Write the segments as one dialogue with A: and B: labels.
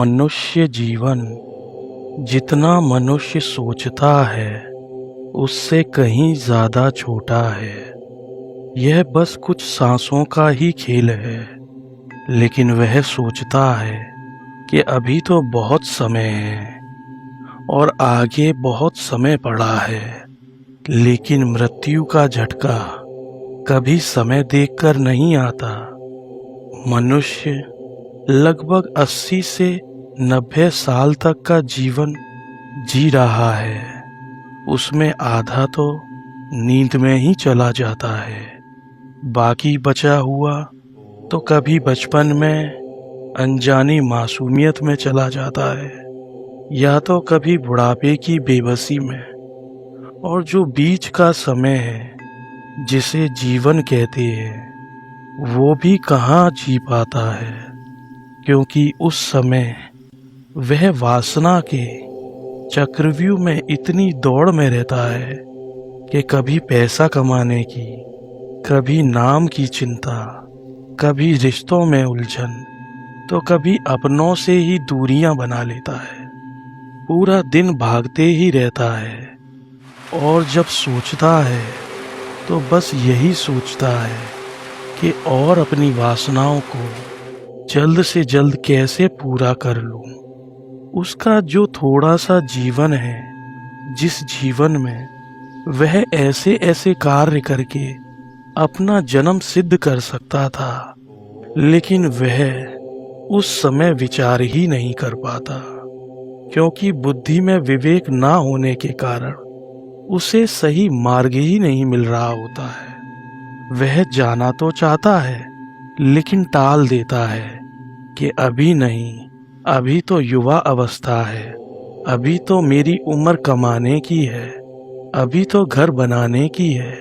A: मनुष्य जीवन जितना मनुष्य सोचता है उससे कहीं ज्यादा छोटा है। यह बस कुछ सांसों का ही खेल है, लेकिन वह सोचता है कि अभी तो बहुत समय है और आगे बहुत समय पड़ा है। लेकिन मृत्यु का झटका कभी समय देखकर नहीं आता। मनुष्य लगभग 80 से 90 साल तक का जीवन जी रहा है। उसमें आधा तो नींद में ही चला जाता है, बाकी बचा हुआ तो कभी बचपन में अनजानी मासूमियत में चला जाता है, या तो कभी बुढ़ापे की बेबसी में। और जो बीच का समय है, जिसे जीवन कहते हैं, वो भी कहाँ जी पाता है, क्योंकि उस समय वह वासना के चक्रव्यूह में इतनी दौड़ में रहता है कि कभी पैसा कमाने की, कभी नाम की चिंता, कभी रिश्तों में उलझन, तो कभी अपनों से ही दूरियां बना लेता है। पूरा दिन भागते ही रहता है और जब सोचता है तो बस यही सोचता है कि और अपनी वासनाओं को जल्द से जल्द कैसे पूरा कर लूं। उसका जो थोड़ा सा जीवन है, जिस जीवन में वह ऐसे ऐसे कार्य करके अपना जन्म सिद्ध कर सकता था, लेकिन वह उस समय विचार ही नहीं कर पाता, क्योंकि बुद्धि में विवेक ना होने के कारण उसे सही मार्ग ही नहीं मिल रहा होता है। वह जाना तो चाहता है, लेकिन टाल देता है कि अभी नहीं, अभी तो युवा अवस्था है, अभी तो मेरी उम्र कमाने की है, अभी तो घर बनाने की है,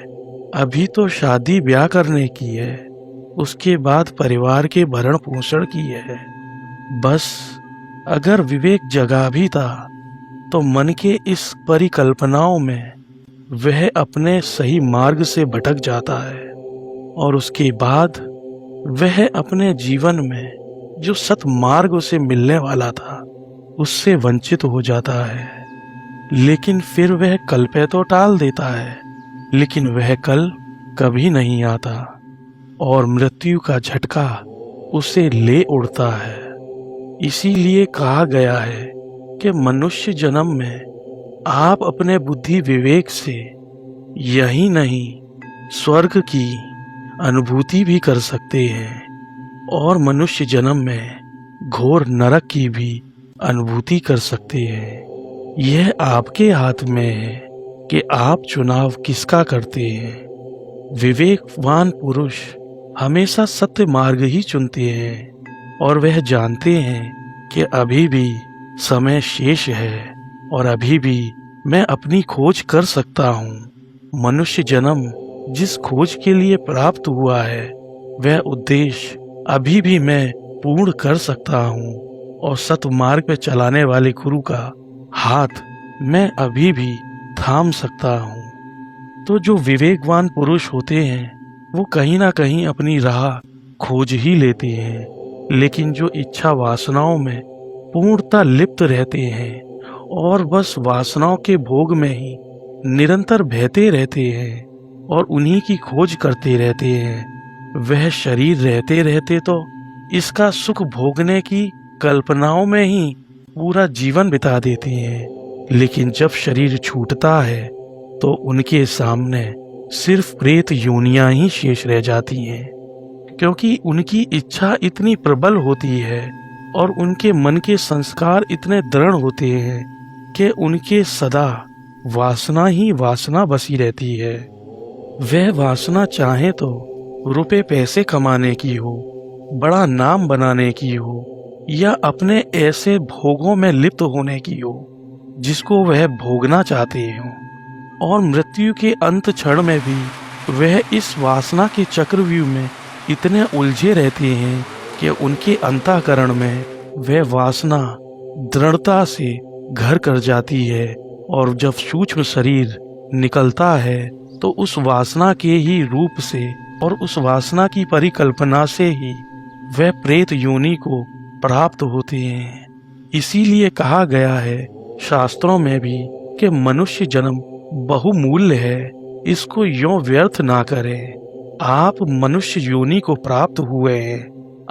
A: अभी तो शादी ब्याह करने की है, उसके बाद परिवार के भरण पोषण की है। बस अगर विवेक जगा भी था तो मन के इस परिकल्पनाओं में वह अपने सही मार्ग से भटक जाता है, और उसके बाद वह अपने जीवन में जो सतमार्ग उसे मिलने वाला था उससे वंचित हो जाता है। लेकिन फिर वह कल पे तो टाल देता है, लेकिन वह कल कभी नहीं आता और मृत्यु का झटका उसे ले उड़ता है। इसीलिए कहा गया है कि मनुष्य जन्म में आप अपने बुद्धि विवेक से यही नहीं, स्वर्ग की अनुभूति भी कर सकते हैं, और मनुष्य जन्म में घोर नरक की भी अनुभूति कर सकते हैं। यह आपके हाथ में है कि आप चुनाव किसका करते हैं। विवेकवान पुरुष हमेशा सत्य मार्ग ही चुनते हैं, और वह जानते हैं कि अभी भी समय शेष है और अभी भी मैं अपनी खोज कर सकता हूँ। मनुष्य जन्म जिस खोज के लिए प्राप्त हुआ है, वह उद्देश्य अभी भी मैं पूर्ण कर सकता हूँ, और सतमार्ग पे चलाने वाले गुरु का हाथ मैं अभी भी थाम सकता हूँ। तो जो विवेकवान पुरुष होते हैं वो कहीं ना कहीं अपनी राह खोज ही लेते हैं, लेकिन जो इच्छा वासनाओं में पूर्णतः लिप्त रहते हैं और बस वासनाओं के भोग में ही निरंतर बहते रहते हैं और उन्हीं की खोज करते रहते हैं, वह शरीर रहते रहते तो इसका सुख भोगने की कल्पनाओं में ही पूरा जीवन बिता देते हैं। लेकिन जब शरीर छूटता है तो उनके सामने सिर्फ प्रेत योनियां ही शेष रह जाती हैं, क्योंकि उनकी इच्छा इतनी प्रबल होती है और उनके मन के संस्कार इतने दृढ़ होते हैं कि उनके सदा वासना ही वासना बसी रहती है। वह वासना चाहे तो रुपए पैसे कमाने की हो, बड़ा नाम बनाने की हो, या अपने ऐसे भोगों में लिप्त होने की हो जिसको वह भोगना चाहते हो। और मृत्यु के अंत क्षण में भी वह इस वासना के चक्रव्यूह में इतने उलझे रहते हैं कि उनके अंतःकरण में वह वासना दृढ़ता से घर कर जाती है, और जब सूक्ष्म शरीर निकलता है तो उस वासना के ही रूप से और उस वासना की परिकल्पना से ही वह प्रेत योनि को प्राप्त होते हैं। इसीलिए कहा गया है शास्त्रों में भी कि मनुष्य जन्म बहुमूल्य है, इसको यों व्यर्थ ना करें। आप मनुष्य योनि को प्राप्त हुए हैं,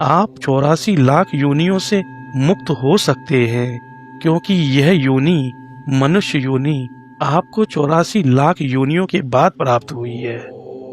A: आप 84 लाख योनियों से मुक्त हो सकते हैं, क्योंकि यह योनि मनुष्य योनि आपको 84 लाख योनियों के बाद प्राप्त हुई है।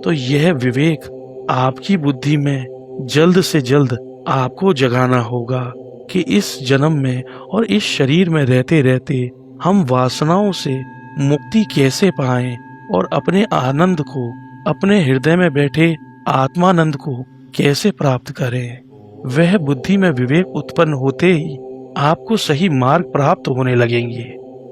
A: तो यह विवेक आपकी बुद्धि में जल्द से जल्द आपको जगाना होगा कि इस जन्म में और इस शरीर में रहते रहते हम वासनाओं से मुक्ति कैसे पाएं और अपने आनंद को, अपने हृदय में बैठे आत्मानंद को कैसे प्राप्त करें। वह बुद्धि में विवेक उत्पन्न होते ही आपको सही मार्ग प्राप्त होने लगेंगे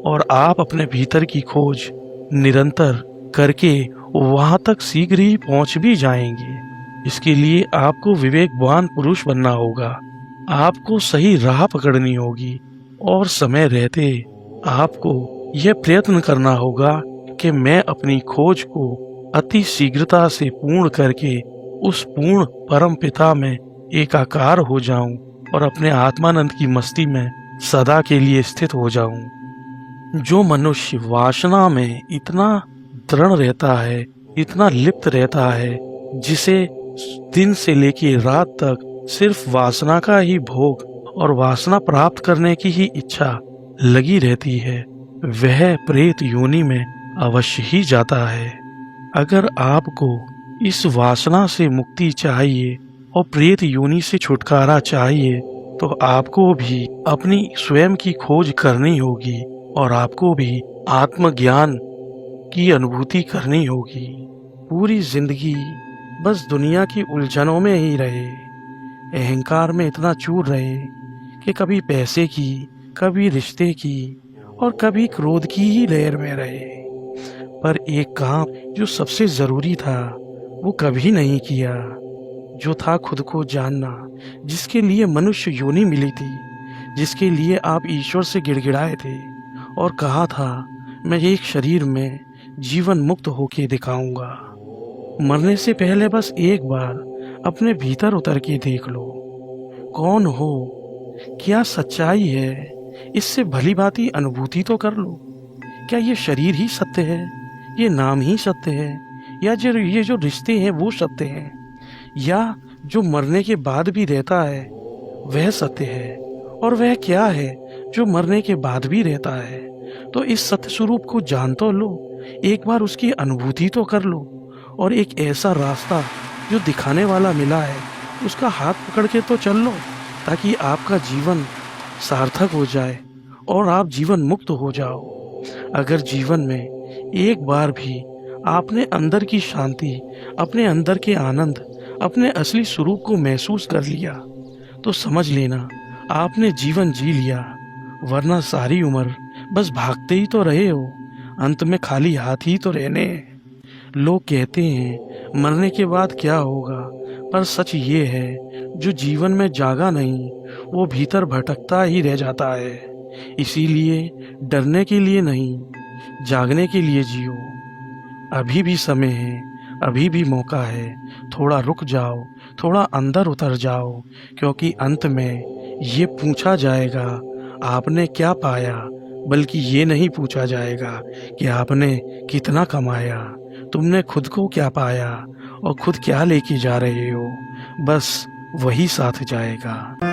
A: और आप अपने भीतर की खोज निरंतर करके वहां तक शीघ्र ही पहुंच भी जाएंगे। इसके लिए आपको विवेकवान पुरुष बनना होगा, आपको सही राह पकड़नी होगी और समय रहते आपको यह प्रयत्न करना होगा कि मैं अपनी खोज को अति शीघ्रता से पूर्ण करके उस पूर्ण परम पिता में एकाकार हो जाऊं और अपने आत्मानंद की मस्ती में सदा के लिए स्थित हो जाऊं। जो मनुष्य वासना में इतना दृढ़ रहता है, इतना लिप्त रहता है, जिसे दिन से लेकर रात तक सिर्फ वासना का ही भोग और वासना प्राप्त करने की ही इच्छा लगी रहती है, वह प्रेत योनि में अवश्य ही जाता है। अगर आपको इस वासना से मुक्ति चाहिए और प्रेत योनि से छुटकारा चाहिए तो आपको भी अपनी स्वयं की खोज करनी होगी और आपको भी आत्मज्ञान की अनुभूति करनी होगी। पूरी जिंदगी बस दुनिया की उलझनों में ही रहे, अहंकार में इतना चूर रहे कि कभी पैसे की, कभी रिश्ते की और कभी क्रोध की ही लहर में रहे, पर एक काम जो सबसे जरूरी था वो कभी नहीं किया, जो था खुद को जानना, जिसके लिए मनुष्य योनि मिली थी, जिसके लिए आप ईश्वर से गिड़गिड़ाए थे और कहा था मैं एक शरीर में जीवन मुक्त होके दिखाऊंगा। मरने से पहले बस एक बार अपने भीतर उतर के देख लो, कौन हो, क्या सच्चाई है, इससे भली भांति अनुभूति तो कर लो। क्या ये शरीर ही सत्य है, ये नाम ही सत्य है, या जो ये जो रिश्ते हैं वो सत्य हैं, या जो मरने के बाद भी रहता है वह सत्य है, और वह क्या है जो मरने के बाद भी रहता है। तो इस सत्य स्वरूप को जान तो लो, एक बार उसकी अनुभूति तो कर लो, और एक ऐसा रास्ता जो दिखाने वाला मिला है उसका हाथ पकड़ के तो चल लो, ताकि आपका जीवन सार्थक हो जाए और आप जीवन मुक्त हो जाओ। अगर जीवन में एक बार भी आपने अंदर की शांति, अपने अंदर के आनंद, अपने असली स्वरूप को महसूस कर लिया तो समझ लेना आपने जीवन जी लिया, वरना सारी उम्र बस भागते ही तो रहे हो, अंत में खाली हाथ ही तो रहने हैं। लोग कहते हैं मरने के बाद क्या होगा, पर सच ये है जो जीवन में जागा नहीं वो भीतर भटकता ही रह जाता है। इसीलिए डरने के लिए नहीं, जागने के लिए जियो। अभी भी समय है, अभी भी मौका है, थोड़ा रुक जाओ, थोड़ा अंदर उतर जाओ, क्योंकि अंत में ये पूछा जाएगा आपने क्या पाया, बल्कि ये नहीं पूछा जाएगा कि आपने कितना कमाया, तुमने खुद को क्या पाया और खुद क्या लेके जा रहे हो, बस वही साथ जाएगा।